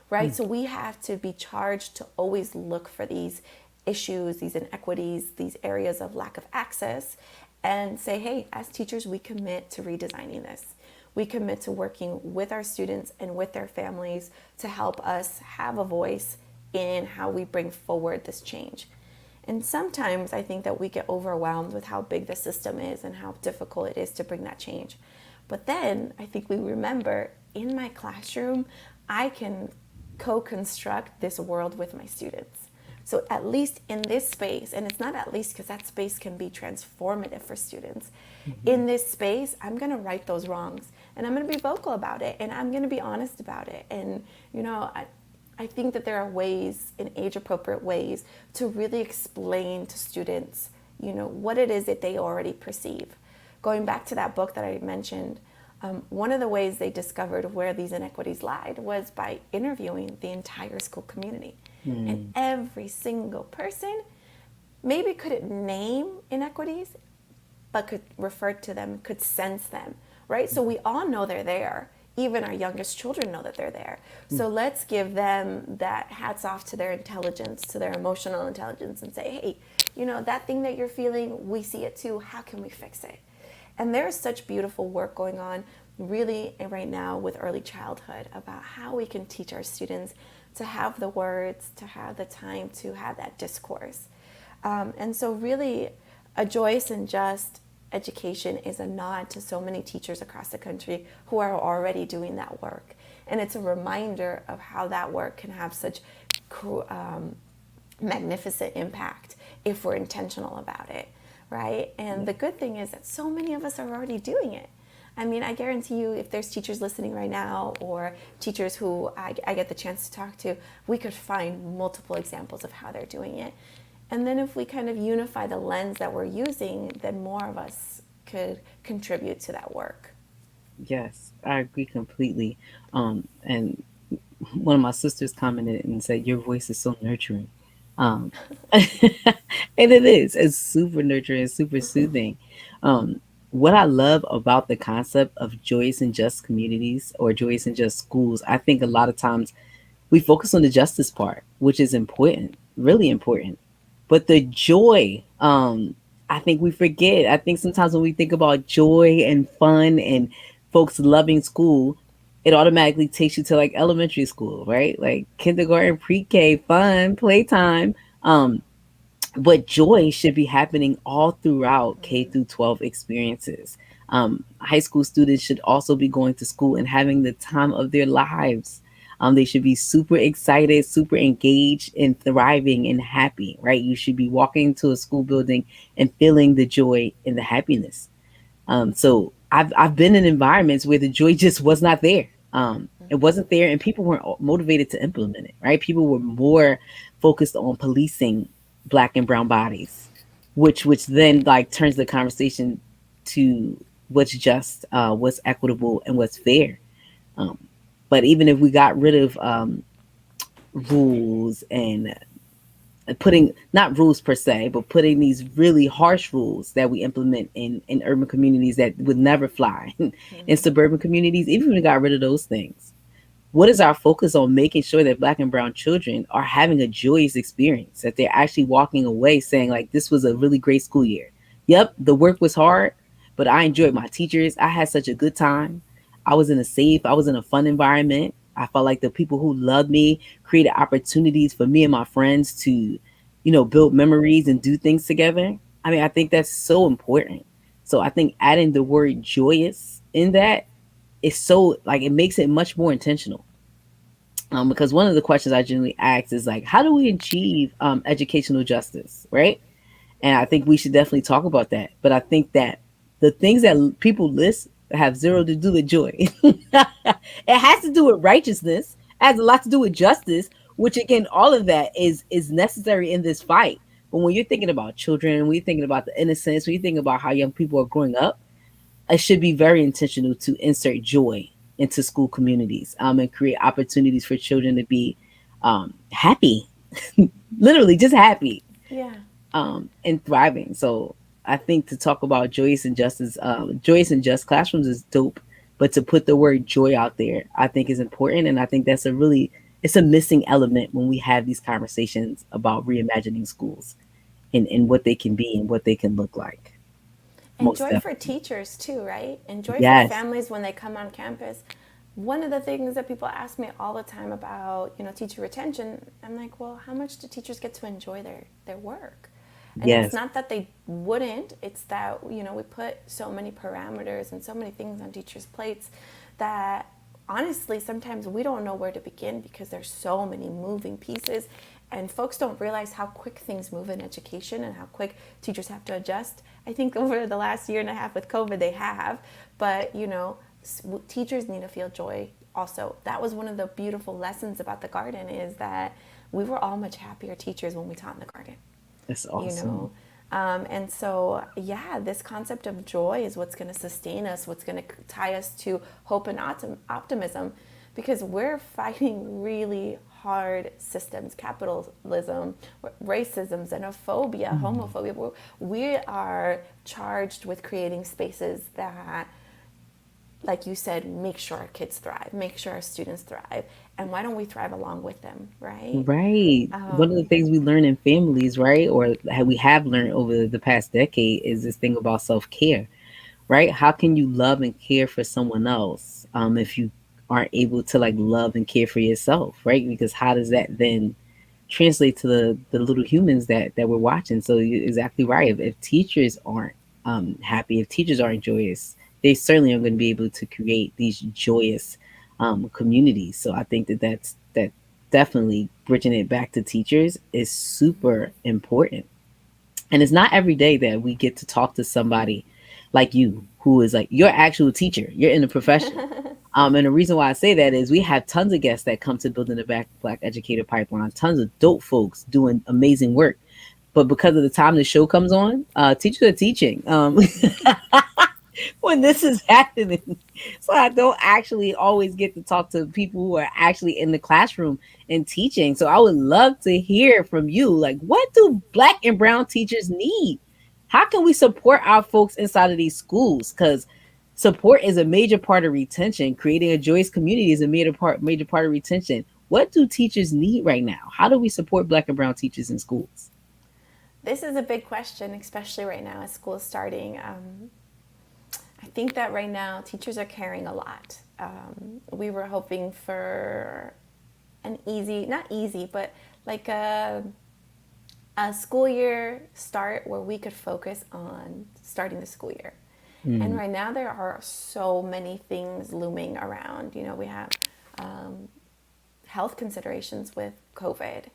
right? So we have to be charged to always look for these issues, these inequities, these areas of lack of access, and say, hey, as teachers, we commit to redesigning this. We commit to working with our students and with their families to help us have a voice in how we bring forward this change. And sometimes I think that we get overwhelmed with how big the system is and how difficult it is to bring that change. But then I think we remember in my classroom, I can co construct this world with my students. So, at least in this space, and it's not at least because that space can be transformative for students. Mm-hmm. In this space, I'm going to right those wrongs and I'm going to be vocal about it and I'm going to be honest about it. And, I think that there are ways, in age appropriate ways, to really explain to students, what it is that they already perceive. Going back to that book that I mentioned, one of the ways they discovered where these inequities lied was by interviewing the entire school community. And Mm. every single person maybe couldn't name inequities, but could refer to them, could sense them, right? So we all know they're there. Even our youngest children know that they're there. So let's give them that hats off to their intelligence, to their emotional intelligence, and say, hey, that thing that you're feeling, we see it too. How can we fix it? And there's such beautiful work going on really right now with early childhood about how we can teach our students to have the words, to have the time to have that discourse. And so really a joyous and just education is a nod to so many teachers across the country who are already doing that work. And it's a reminder of how that work can have such magnificent impact if we're intentional about it, right? And the good thing is that so many of us are already doing it. I mean, I guarantee you, if there's teachers listening right now or teachers who I get the chance to talk to, we could find multiple examples of how they're doing it. And then if we kind of unify the lens that we're using, then more of us could contribute to that work. Yes, I agree completely. And one of my sisters commented and said, "Your voice is so nurturing." Um, and it is. It's super nurturing, super soothing. What I love about the concept of joyous and just communities or joyous and just schools, I think a lot of times we focus on the justice part, which is important, really important. But the joy, I think we forget. I think sometimes when we think about joy and fun and folks loving school, it automatically takes you to like elementary school, right? Like kindergarten, pre-K, fun, playtime. But joy should be happening all throughout K through 12 experiences. High school students should also be going to school and having the time of their lives. They should be super excited, super engaged, and thriving and happy, right? You should be walking into a school building and feeling the joy and the happiness. So I've been in environments where the joy just was not there. It wasn't there, and people weren't motivated to implement it. Right? People were more focused on policing black and brown bodies, which then like turns the conversation to what's just, what's equitable, and what's fair. Um, but even if we got rid of rules and putting not rules per se, but putting these really harsh rules that we implement in urban communities that would never fly in suburban communities, even if we got rid of those things, what is our focus on making sure that black and brown children are having a joyous experience, that they're actually walking away saying like, this was a really great school year. Yep, the work was hard, but I enjoyed my teachers. I had such a good time. I was in a fun environment. I felt like the people who loved me created opportunities for me and my friends to, build memories and do things together. I mean, I think that's so important. So I think adding the word joyous in that is so, like, it makes it much more intentional. Because one of the questions I generally ask is like, how do we achieve educational justice, right? And I think we should definitely talk about that. But I think that the things that people list have zero to do with joy. It has to do with righteousness. It has a lot to do with justice, which again, all of that is necessary in this fight. But when you're thinking about children, when you're thinking about the innocence, when you're thinking about how young people are growing up, it should be very intentional to insert joy into school communities, and create opportunities for children to be happy, literally just happy, Yeah. and thriving. So I think to talk about joyous and just classrooms is dope, but to put the word joy out there, I think is important, and I think that's it's a missing element when we have these conversations about reimagining schools and what they can be and what they can look like. And Most joy for definitely, teachers too, right? And joy for yes, families when they come on campus. One of the things that people ask me all the time about, teacher retention, I'm like, well, how much do teachers get to enjoy their work? And it's yes, not that they wouldn't, it's that, we put so many parameters and so many things on teachers' plates that honestly, sometimes we don't know where to begin because there's so many moving pieces, and folks don't realize how quick things move in education and how quick teachers have to adjust. I think over the last year and a half with COVID, they have, but teachers need to feel joy also. That was one of the beautiful lessons about the garden, is that we were all much happier teachers when we taught in the garden, that's you awesome. know. And so, yeah, this concept of joy is what's going to sustain us, what's going to tie us to hope and optimism, because we're fighting really hard systems, capitalism, racism, xenophobia, Mm. homophobia. We are charged with creating spaces that, like you said, make sure our kids thrive, make sure our students thrive. And why don't we thrive along with them, right? Right. One of the things we learn in families, right, or we have learned over the past decade, is this thing about self care, right? How can you love and care for someone else, if you aren't able to like love and care for yourself, right? Because how does that then translate to the little humans that we're watching? So you're exactly right. If teachers aren't happy, if teachers aren't joyous, they certainly aren't going to be able to create these joyous communities. So I think that definitely bridging it back to teachers is super important. And it's not every day that we get to talk to somebody like you, who is like your actual teacher. You're in the profession. And the reason why I say that is we have tons of guests that come to building the Black Educator Pipeline, tons of dope folks doing amazing work. But because of the time the show comes on, teachers are teaching. When this is happening. So I don't actually always get to talk to people who are actually in the classroom and teaching. So I would love to hear from you. Like, what do Black and brown teachers need? How can we support our folks inside of these schools? Because support is a major part of retention. Creating a joyous community is a major part of retention. What do teachers need right now? How do we support Black and brown teachers in schools? This is a big question, especially right now as school is starting. I think that right now teachers are carrying a lot. We were hoping for an easy, not easy, but like a school year start where we could focus on starting the school year. And Mm, right now there are so many things looming around. We have health considerations with COVID.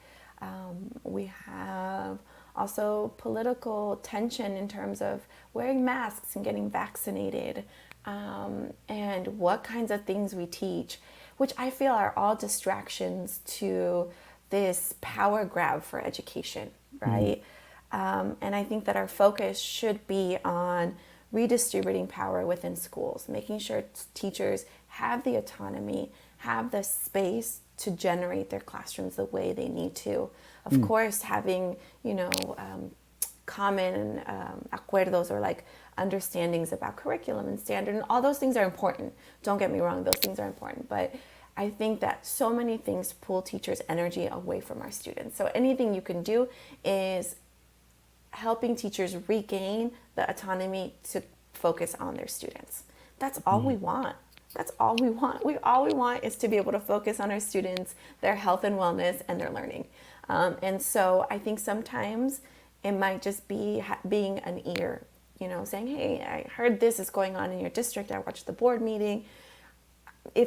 We have also political tension in terms of wearing masks and getting vaccinated, and what kinds of things we teach, which I feel are all distractions to this power grab for education, mm, right? And I think that our focus should be on redistributing power within schools, making sure teachers have the autonomy, have the space to generate their classrooms the way they need to. Of mm, course, having, common acuerdos, or like understandings about curriculum and standard, and all those things are important. Don't get me wrong, those things are important. But I think that so many things pull teachers' energy away from our students. So anything you can do is helping teachers regain the autonomy to focus on their students. That's all we mm. want. That's all we want. All we want is to be able to focus on our students, their health and wellness, and their learning. And so I think sometimes it might just be being an ear, saying, "Hey, I heard this is going on in your district. I watched the board meeting.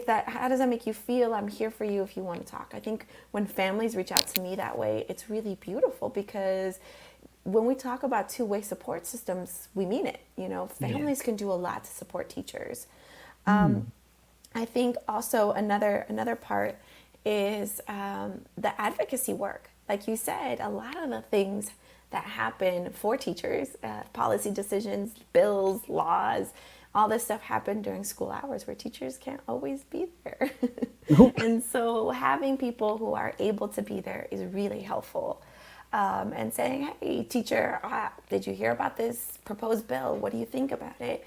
How does that make you feel? I'm here for you if you want to talk." I think when families reach out to me that way, it's really beautiful because when we talk about two-way support systems, we mean it. Families can do a lot to support teachers. Mm. I think also another part is the advocacy work. Like you said, a lot of the things that happen for teachers, policy decisions, bills, laws, all this stuff happened during school hours where teachers can't always be there. Nope. And so having people who are able to be there is really helpful. And saying, "Hey, teacher, did you hear about this proposed bill? What do you think about it?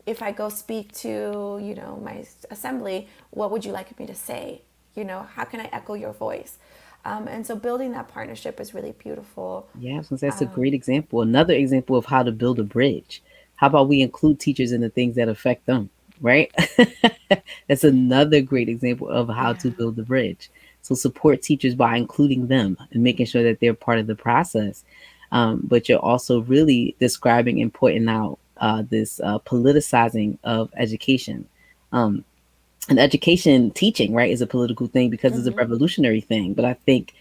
If I go speak to, my assembly, what would you like me to say? How can I echo your voice?" And so building that partnership is really beautiful. Yeah, so that's a great example. Another example of how to build a bridge. How about we include teachers in the things that affect them, right? That's another great example of how Yeah. to build the bridge. So support teachers by including them and making sure that they're part of the process. But you're also really describing and pointing out this politicizing of education. Um, and education teaching, right, is a political thing because it's a Mm-hmm. revolutionary thing. But I think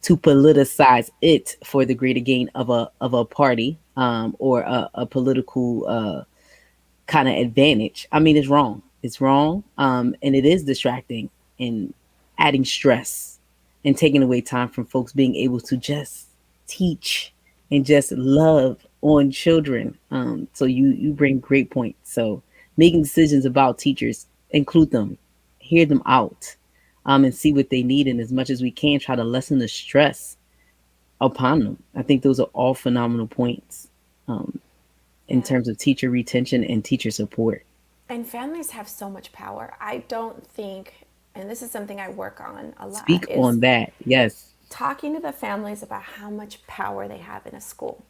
to politicize it for the greater gain of a party or a political kind of advantage. I mean, it's wrong. It's wrong, and it is distracting and adding stress and taking away time from folks being able to just teach and just love on children. So you bring great points. So making decisions about teachers, include them, hear them out, and see what they need, and as much as we can, try to lessen the stress upon them. I think those are all phenomenal points um, in Yeah. terms of teacher retention and teacher support. And families have so much power. I don't think, and this is something I work on a Speak lot, is on that. Yes. talking to the families about how much power they have in a school.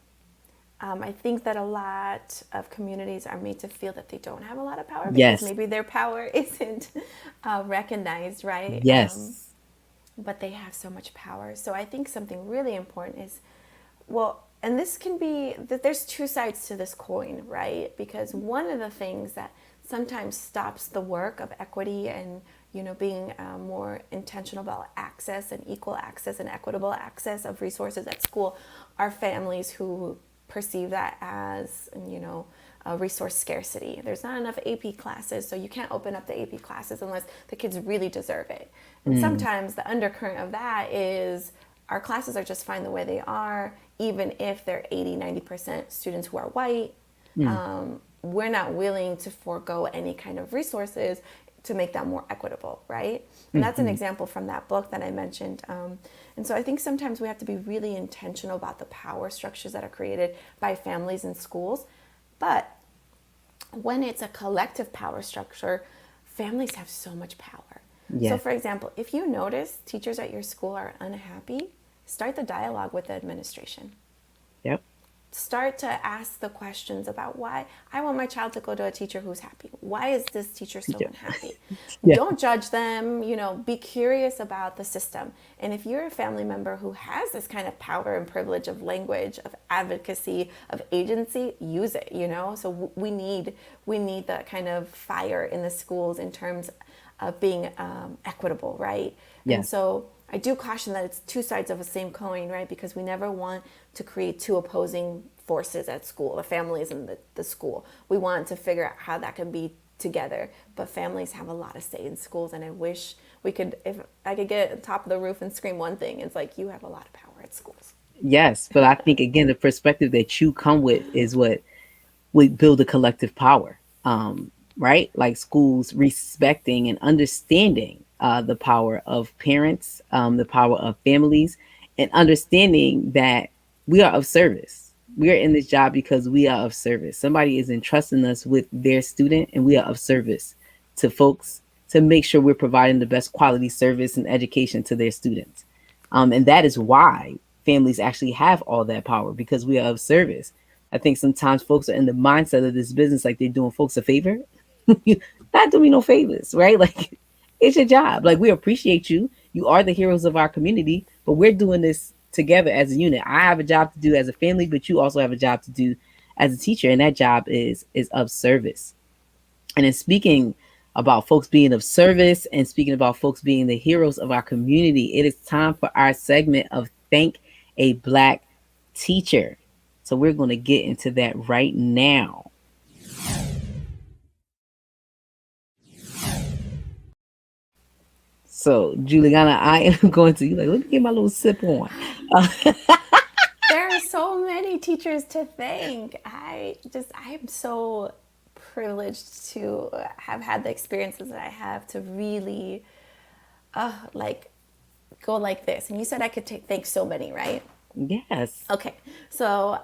I think that a lot of communities are made to feel that they don't have a lot of power because Yes. maybe their power isn't recognized, right? Yes. But they have so much power. So I think something really important is, well, and this can be that there's two sides to this coin, right? Because one of the things that sometimes stops the work of equity and being more intentional about access and equal access and equitable access of resources at school are families who perceive that as a resource scarcity. There's not enough AP classes, so you can't open up the AP classes unless the kids really deserve it. And Mm, sometimes the undercurrent of that is our classes are just fine the way they are, even if they're 80-90% students who are white. mm, We're not willing to forego any kind of resources to make that more equitable, right? And that's an mm-hmm. example from that book that I mentioned. And so I think sometimes we have to be really intentional about the power structures that are created by families and schools. But when it's a collective power structure, families have so much power. So, Yes. for example, if you notice teachers at your school are unhappy, start the dialogue with the administration. Yep. Start to ask the questions about why I want my child to go to a teacher who's happy. Why is this teacher so Yeah. unhappy? Yeah. Don't judge them, be curious about the system. And if you're a family member who has this kind of power and privilege of language, of advocacy, of agency, use it. So we need that kind of fire in the schools in terms of being equitable, right? And Yes. so I do caution that it's two sides of the same coin, right? Because we never want to create two opposing forces at school, the families and the school. We want to figure out how that can be together. But families have a lot of say in schools, and I wish we could, if I could get on top of the roof and scream one thing, it's like you have a lot of power at schools. Yes. But I think again, the perspective that you come with is what would build a collective power. Right? Like schools respecting and understanding the power of parents, the power of families, and understanding that we are of service. We are in this job because we are of service. Somebody is entrusting us with their student, and we are of service to folks to make sure we're providing the best quality service and education to their students. And that is why families actually have all that power because we are of service. I think sometimes folks are in the mindset of this business like they're doing folks a favor. not do me no favors, right? Like it's your job. Like we appreciate you. You are the heroes of our community, but we're doing this together as a unit. I have a job to do as a family, but you also have a job to do as a teacher, and that job is of service. And in speaking about folks being of service and speaking about folks being the heroes of our community, it is time for our segment of Thank a Black Teacher. So we're going to get into that right now. So, Juliana, I am going to, you like, let me get my little sip on. Uh, There are so many teachers to thank. I am so privileged to have had the experiences that I have to really, like, go like this. And you said I could thank so many, right? yes. Okay, so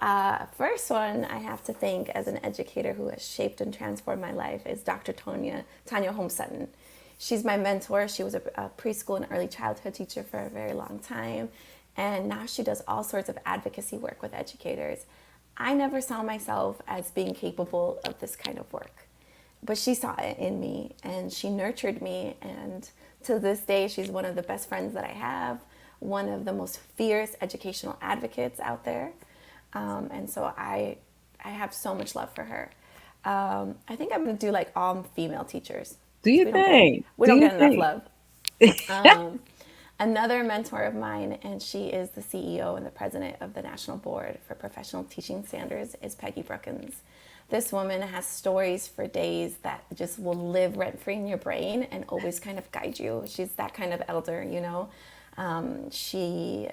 first one I have to thank as an educator who has shaped and transformed my life is Dr. Tanya Holmes Sutton. She's my mentor. She was a preschool and early childhood teacher for a very long time, and now she does all sorts of advocacy work with educators. I never saw myself as being capable of this kind of work, but she saw it in me and she nurtured me, and to this day she's one of the best friends that I have, one of the most fierce educational advocates out there. And so I have so much love for her. I think I'm gonna do like all female teachers Do because you think? we Do don't you get enough think? love. Um, Another mentor of mine, and she is the CEO and the president of the National Board for Professional Teaching Standards, is Peggy Brookins. This woman has stories for days that just will live rent free in your brain and always kind of guide you. She's that kind of elder, you know. She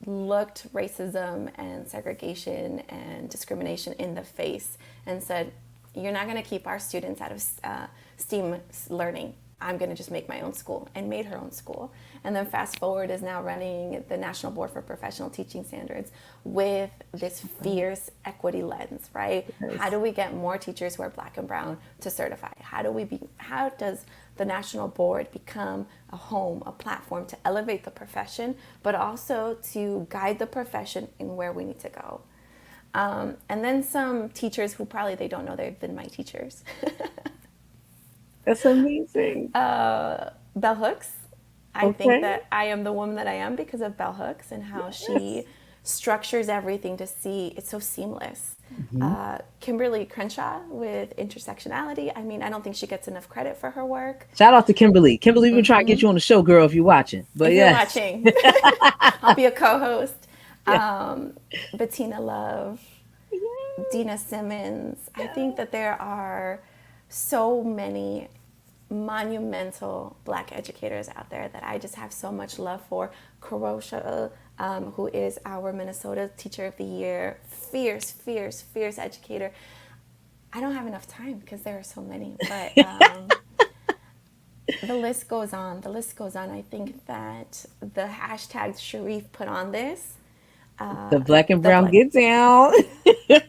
looked racism and segregation and discrimination in the face and said, "You're not going to keep our students out of STEAM learning. I'm going to just make my own school," and made her own school. And then fast forward is now running the National Board for Professional Teaching Standards with this fierce equity lens, right? How do we get more teachers who are black and brown to certify? How does the National Board become a home, a platform to elevate the profession, but also to guide the profession in where we need to go? And then some teachers who probably they don't know they've been my teachers. That's amazing. Bell Hooks. I think Okay. that I am the woman that I am because of Bell Hooks and how she Yes. structures everything to see it's so seamless. Mhm. Kimberly Crenshaw with intersectionality. I mean, I don't think she gets enough credit for her work. Shout out to Kimberly. Kimberly, we've been trying to get you on the show, girl, if you're watching. But If you're yes. watching, I'll be a co-host. Yeah. Bettina Love, Dina Simmons. I think that there are so many monumental black educators out there that I just have so much love for. Karosha, who is our Minnesota Teacher of the Year, fierce, fierce, fierce educator. I don't have enough time because there are so many, but the list goes on. The list goes on. I think that the hashtag Sharif put on this, The black and the brown black, get down.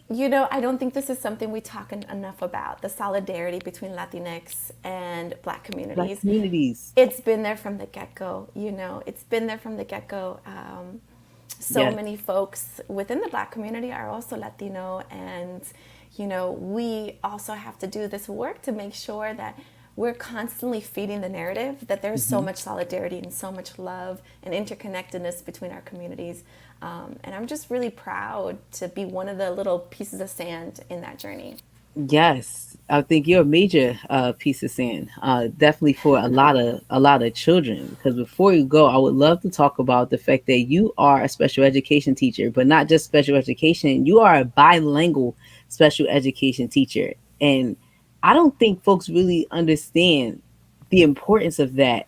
you know, I don't think this is something we talk enough about, the solidarity between Latinx and black Black communities. communities. It's been there from the get-go, you know, it's been there from the get-go. So Yes. many folks within the black community are also Latino, and you know, we also have to do this work to make sure that we're constantly feeding the narrative that there's so Mhm. much solidarity and so much love and interconnectedness between our communities. And I'm just really proud to be one of the little pieces of sand in that journey. Yes, I think you're a major piece of sand, definitely for a lot of children. Because before you go, I would love to talk about the fact that you are a special education teacher, but not just special education. You are a bilingual special education teacher, and I don't think folks really understand the importance of that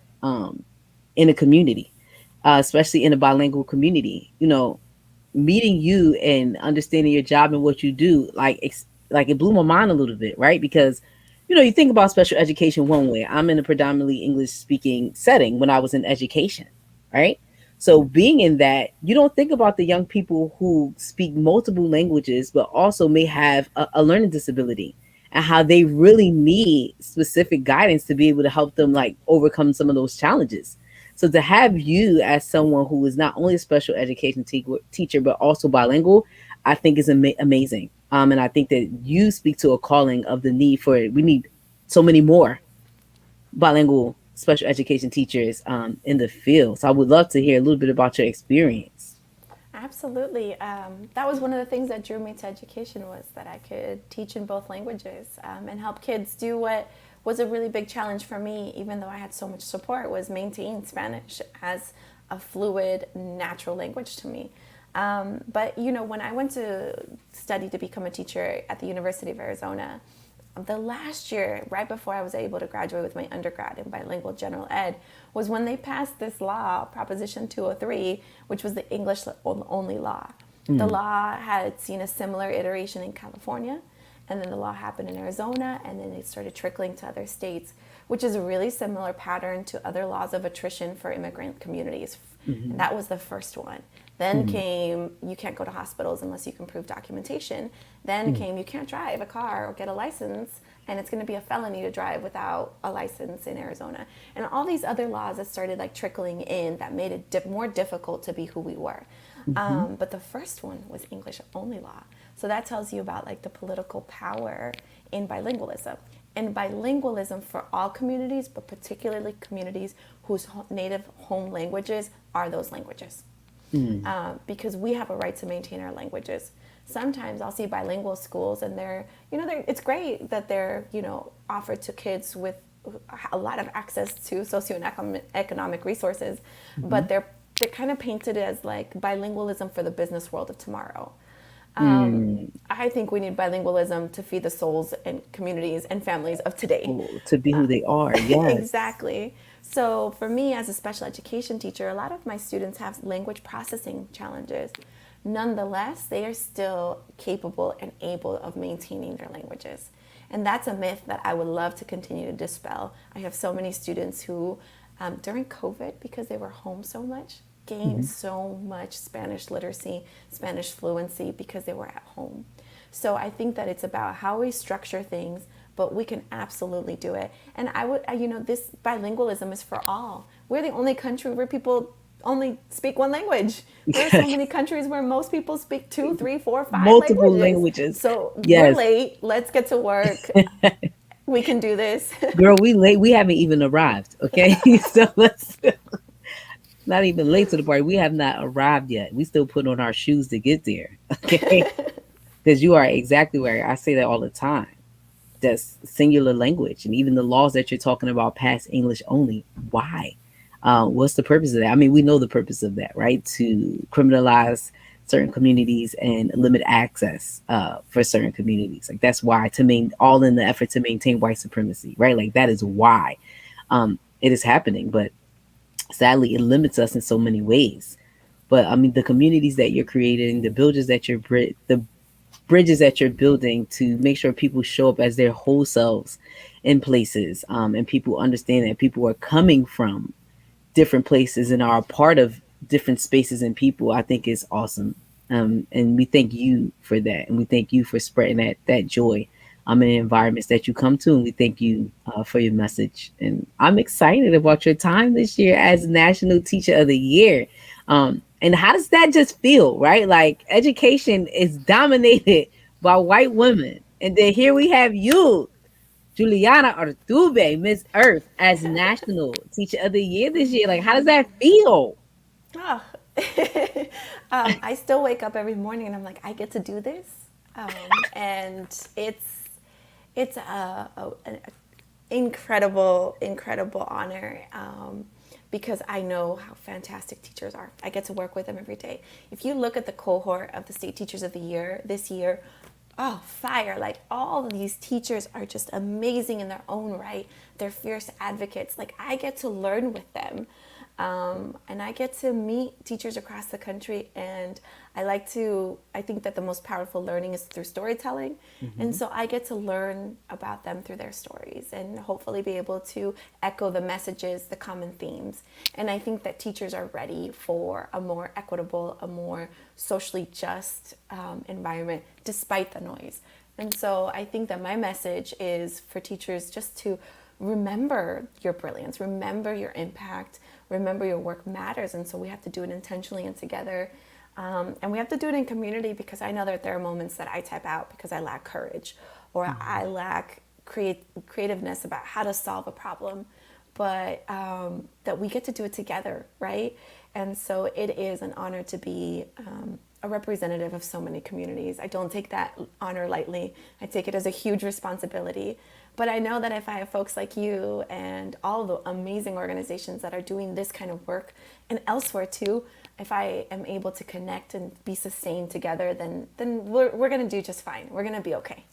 in a community, especially in a bilingual community. Meeting you and understanding your job and what you do, like it blew my mind a little bit, right? Because you think about special education one way. I'm in a predominantly English speaking setting when I was in education, right? So being in that, you don't think about the young people who speak multiple languages but also may have a learning disability, and how they really need specific guidance to be able to help them like overcome some of those challenges. So to have you as someone who is not only a special education teacher but also bilingual, I think is amazing. And I think that you speak to a calling of the need for it. We need so many more bilingual special education teachers in the field. So I would love to hear a little bit about your experience. Absolutely. That was one of the things that drew me to education was that I could teach in both languages and help kids do what was a really big challenge for me, even though I had so much support, was maintain Spanish as a fluid, natural language to me. But you know, when I went to study to become a teacher at the University of Arizona, the last year, right before I was able to graduate with my undergrad in bilingual general ed, was when they passed this law, Proposition 203, which was the English only law. The Mm, law had seen a similar iteration in California, and then the law happened in Arizona, and then it started trickling to other states, which is a really similar pattern to other laws of attrition for immigrant communities. And mhm, that was the first one. Then mhm, came you can't go to hospitals unless you can prove documentation. Then mhm, came you can't drive a car or get a license, and it's going to be a felony to drive without a license in Arizona. And all these other laws that started like trickling in that made it more difficult to be who we were. mhm, But the first one was English only law. So that tells you about like the political power in bilingualism. And bilingualism for all communities, but particularly communities whose native home languages are those languages. mhm. Because we have a right to maintain our languages. Sometimes I'll see bilingual schools, and it's great that they're, offered to kids with a lot of access to socioeconomic resources, but Mhm. they're kind of painted as like bilingualism for the business world of tomorrow. Mm. I think we need bilingualism to feed the souls and communities and families of today. Oh, to be who they are. Yes. Exactly. So, for me as a special education teacher, a lot of my students have language processing challenges. Nonetheless, they are still capable and able of maintaining their languages. And that's a myth that I would love to continue to dispel. I have so many students who, during COVID, because they were home so much, gained Mhm. so much Spanish literacy, Spanish fluency because they were at home. So I think that it's about how we structure things, but we can absolutely do it. And this bilingualism is for all. We're the only country where people only speak one language. There are so many countries where most people speak two, three, four, five Multiple languages. languages. So we're Yes. late. Let's get to work. We can do this. Girl, we late. We haven't even arrived. Okay. So let's not even late to the party. We have not arrived yet. We still put on our shoes to get there. Okay. Because you are exactly right. I say that all the time. That's singular language. And even the laws that you're talking about past English only. Why? What's the purpose of that? I mean, we know the purpose of that, right? To criminalize certain communities and limit access for certain communities. Like that's why to main all in the effort to maintain white supremacy, right? Like that is why it is happening. But sadly, it limits us in so many ways. But I mean, the communities that you're creating, the bridges that you're building to make sure people show up as their whole selves in places, and people understand that people are coming from different places and are a part of different spaces and people, I think is awesome. And we thank you for that, and we thank you for spreading that joy in environments that you come to, and we thank you for your message. And I'm excited about your time this year as National Teacher of the Year. And how does that just feel, right? Like education is dominated by white women, and then here we have you, Juliana Urtubey, Miss Earth, as National Teacher of the Year this year. Like, how does that feel? Oh. I still wake up every morning and I'm like, I get to do this. And it's an incredible, incredible honor, because I know how fantastic teachers are. I get to work with them every day. If you look at the cohort of the State Teachers of the Year this year, oh, fire. Like all of these teachers are just amazing in their own right. They're fierce advocates. Like I get to learn with them. And I get to meet teachers across the country, and I think that the most powerful learning is through storytelling. And Mm-hmm. so I get to learn about them through their stories and hopefully be able to echo the messages, the common themes. And I think that teachers are ready for a more equitable, a more socially just environment despite the noise. And so I think that my message is for teachers just to remember your brilliance, remember your impact, remember your work matters. And so we have to do it intentionally and together. And we have to do it in community, because I know that there are moments that I tap out because I lack courage or I lack creativeness about how to solve a problem, but that we get to do it together, right? And so it is an honor to be a representative of so many communities. I don't take that honor lightly. I take it as a huge responsibility. But I know that if I have folks like you and all the amazing organizations that are doing this kind of work and elsewhere too, if I am able to connect and be sustained together, then we're going to do just fine. We're going to be okay.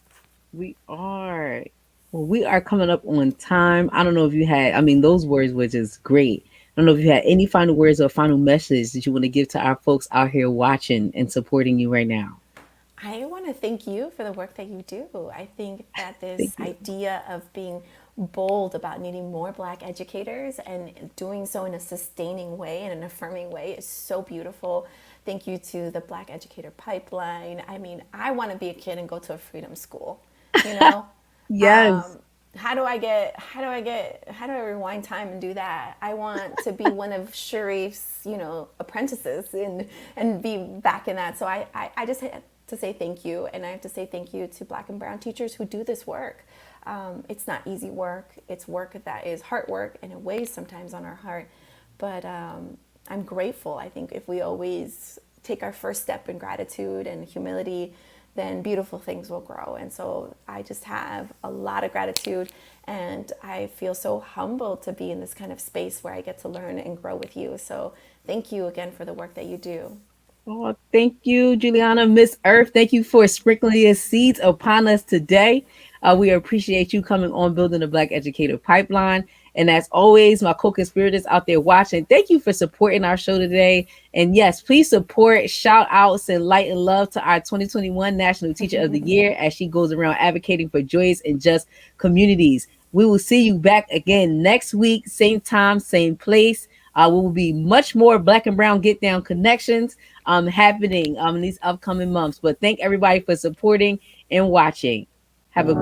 We are. Well, we are coming up on time. I don't know if you had, I mean, those words were just great. I don't know if you had any final words or final message that you want to give to our folks out here watching and supporting you right now. I want to thank you for the work that you do. I think that Thank this you. idea of being bold about needing more Black educators and doing so in a sustaining way and an affirming way is so beautiful. Thank you to the Black Educator Pipeline. I mean, I want to be a kid and go to a freedom school, you know? Yes. How do I rewind time and do that? I want to be one of Sharif's, apprentices and be back in that. So I just had to say thank you. And I have to say thank you to Black and brown teachers who do this work. It's not easy work. It's work that is hard work and it weighs sometimes on our heart. But I'm grateful. I think if we always take our first step in gratitude and humility, then beautiful things will grow. And so I just have a lot of gratitude and I feel so humbled to be in this kind of space where I get to learn and grow with you. So thank you again for the work that you do. Oh, thank you, Juliana. Miss Earth, thank you for sprinkling your seeds upon us today. We appreciate you coming on Building the Black Educator Pipeline. And as always, my co-conspirators out there watching, thank you for supporting our show today. And yes, please support, shout outs, and light and love to our 2021 National Teacher of the Year as she goes around advocating for joyous and just communities. We will see you back again next week, same time, same place. We will be much more Black and Brown Get Down connections happening in these upcoming months. But thank everybody for supporting and watching. Have a